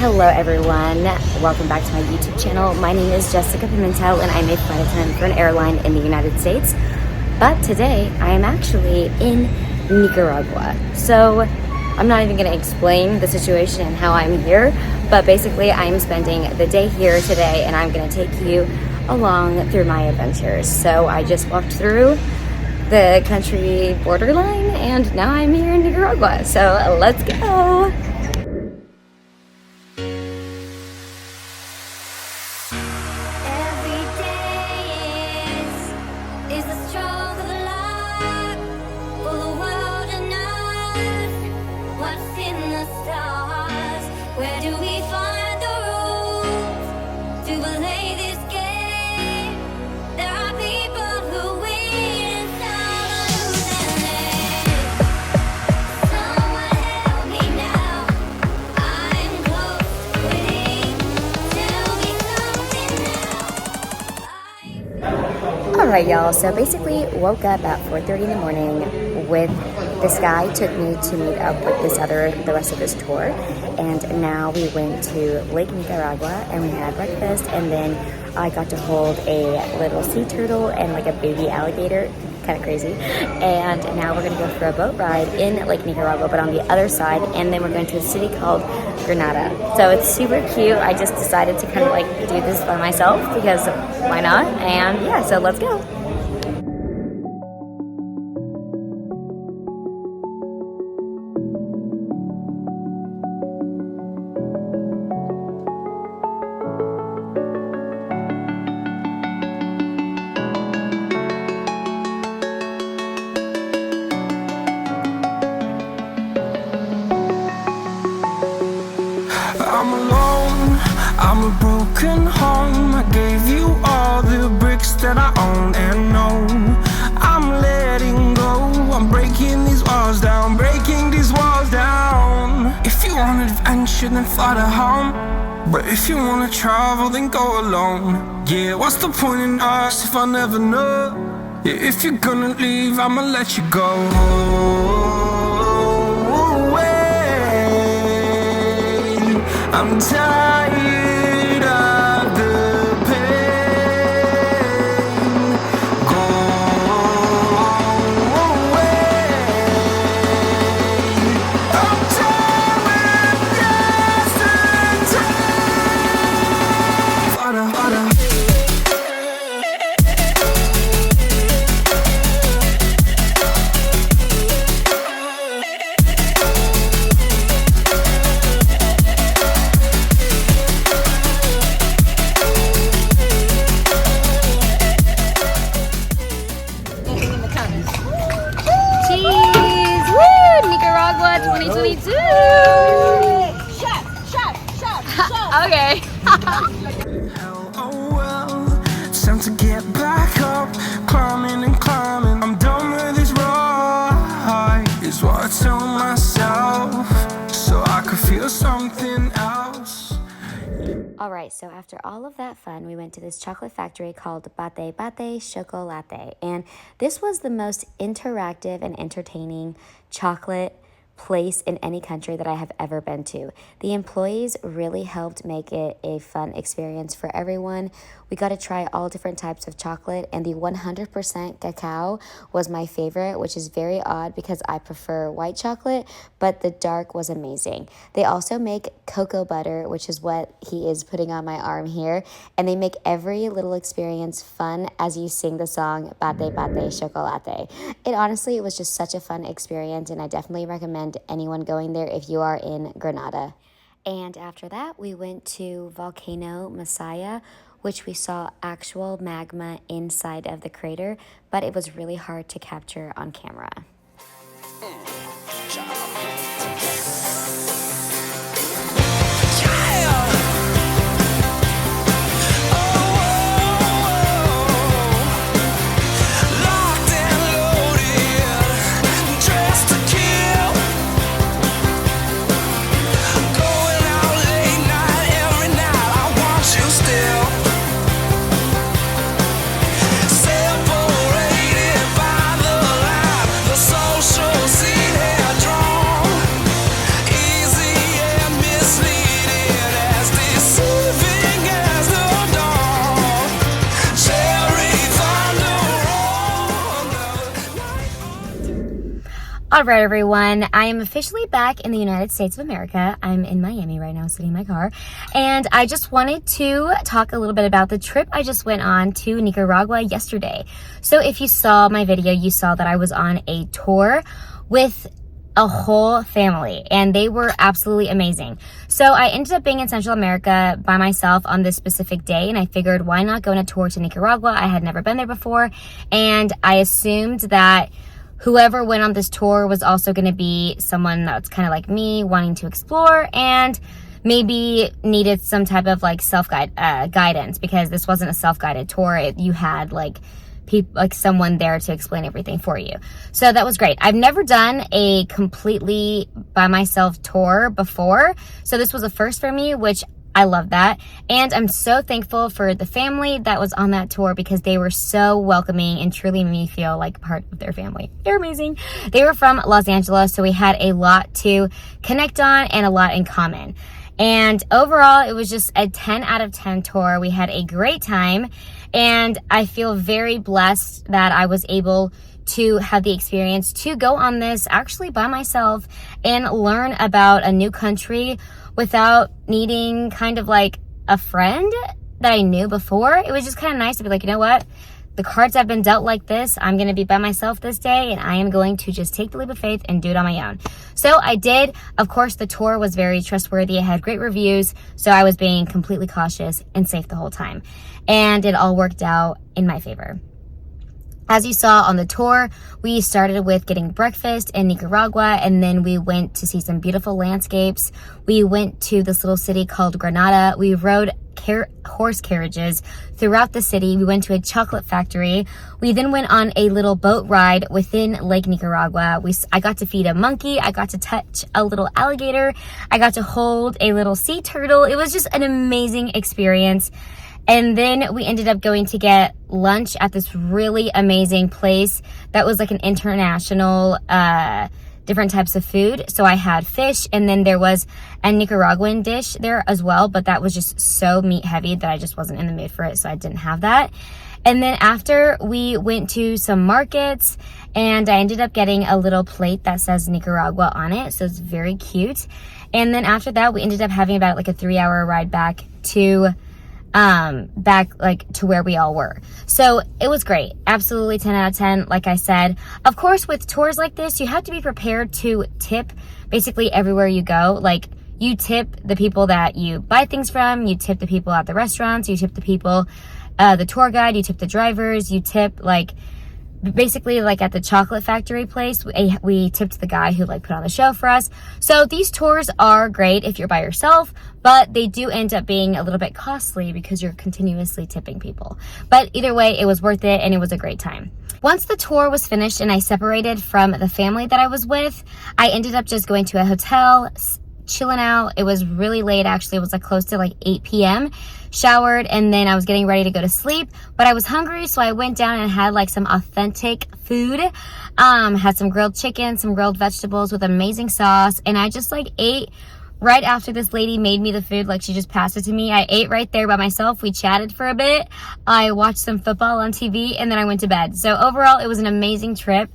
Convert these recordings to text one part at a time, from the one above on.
Hello everyone, welcome back to my YouTube channel. My name is Jessica Pimentel and I'm a flight attendant for an airline in the United States. But today I am actually in Nicaragua. So I'm not even going to explain the situation and how I'm here, but basically I'm spending the day here today and I'm going to take you along through my adventures. So I just walked through the country borderline and now I'm here in Nicaragua. So let's go. Alright y'all, so basically woke up at 4:30 in the morning with this guy took me to meet up with the rest of this tour, and now we went to Lake Nicaragua and we had breakfast, and then I got to hold a little sea turtle and like a baby alligator, kind of crazy, and now we're going to go for a boat ride in Lake Nicaragua but on the other side, and then we're going to a city called Granada. So it's super cute. I just decided to kind of like do this by myself because why not? And yeah, so let's go. I'm alone, I'm a broken home. I gave you all the bricks that I own and know. I'm letting go, I'm breaking these walls down, breaking these walls down. If you want adventure, then fly to home. But if you wanna travel, then go alone. Yeah, what's the point in us if I never know? Yeah, if you're gonna leave, I'ma let you go. I'm tired of the pain. Go away. I'm tired of yesterday. Cheese! Woo! Nicaragua 2022! Shut! Okay. Oh well, it's time to get back up, climbing and climbing. I'm done with this ride, is what I tell myself, so I could feel something else. Alright, so after all of that fun, we went to this chocolate factory called Bate Bate Chocolate, and this was the most interactive and entertaining chocolate place in any country that I have ever been to. The employees really helped make it a fun experience for everyone. We got to try all different types of chocolate, and the 100% cacao was my favorite, which is very odd because I prefer white chocolate, but the dark was amazing. They also make cocoa butter, which is what he is putting on my arm here, and they make every little experience fun as you sing the song Bate Bate Chocolate. It was just such a fun experience, and I definitely recommend anyone going there if you are in Granada. And after that, we went to Volcano Masaya, which we saw actual magma inside of the crater, but it was really hard to capture on camera. Separated by the line, the social scene. All right, everyone. I am officially back in the United States of America. I'm in Miami right now, sitting in my car. And I just wanted to talk a little bit about the trip I just went on to Nicaragua yesterday. So if you saw my video, you saw that I was on a tour with a whole family, and they were absolutely amazing. So I ended up being in Central America by myself on this specific day, and I figured, why not go on a tour to Nicaragua? I had never been there before, and I assumed that whoever went on this tour was also going to be someone that's kind of like me, wanting to explore and maybe needed some type of like guidance, because this wasn't a self-guided tour. You had like someone there to explain everything for you. So that was great. I've never done a completely by myself tour before, so this was a first for me, which I love that. And I'm so thankful for the family that was on that tour, because they were so welcoming and truly made me feel like part of their family. They're amazing. They were from Los Angeles, so we had a lot to connect on and a lot in common. And overall, it was just a 10 out of 10 tour. We had a great time, and I feel very blessed that I was able to have the experience to go on this actually by myself and learn about a new country without needing kind of like a friend that I knew before. It was just kind of nice to be like, you know what? The cards have been dealt like this. I'm going to be by myself this day, and I am going to just take the leap of faith and do it on my own. So I did. Of course, the tour was very trustworthy. It had great reviews, so I was being completely cautious and safe the whole time. And it all worked out in my favor. As you saw on the tour, we started with getting breakfast in Nicaragua, and then we went to see some beautiful landscapes. We went to this little city called Granada. We rode horse carriages throughout the city. We went to a chocolate factory. We then went on a little boat ride within Lake Nicaragua. I got to feed a monkey. I got to touch a little alligator. I got to hold a little sea turtle. It was just an amazing experience. And then we ended up going to get lunch at this really amazing place that was like an international, different types of food. So I had fish, and then there was a Nicaraguan dish there as well, but that was just so meat heavy that I just wasn't in the mood for it, so I didn't have that. And then after, we went to some markets, and I ended up getting a little plate that says Nicaragua on it, so it's very cute. And then after that, we ended up having about like a 3-hour ride back to where we all were. So it was great. Absolutely 10 out of 10. Like I said, of course, with tours like this, you have to be prepared to tip basically everywhere you go. Like, you tip the people that you buy things from, you tip the people at the restaurants, you tip the people, the tour guide, you tip the drivers, you tip basically like at the chocolate factory place, we tipped the guy who put on the show for us. So these tours are great if you're by yourself, but they do end up being a little bit costly because you're continuously tipping people. But either way, it was worth it, and it was a great time. Once the tour was finished and I separated from the family that I was with, I ended up just going to a hotel, chilling out. It was really late, actually. It was close to 8 p.m. Showered, and then I was getting ready to go to sleep, but I was hungry, so I went down and had some authentic food. Had some grilled chicken, some grilled vegetables with amazing sauce, and I just ate right after this lady made me the food. She just passed it to me. I ate right there by myself. We chatted for a bit. I watched some football on TV, and then I went to bed. So overall, it was an amazing trip.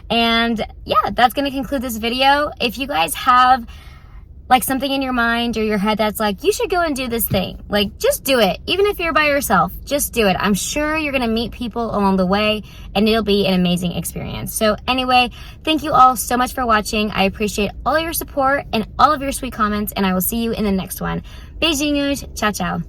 And yeah, that's going to conclude this video. If you guys have something in your mind or your head that's you should go and do this thing, just do it. Even if you're by yourself, just do it. I'm sure you're going to meet people along the way, and it'll be an amazing experience. So anyway, thank you all so much for watching. I appreciate all your support and all of your sweet comments, and I will see you in the next one. Beijinhos. Ciao, ciao.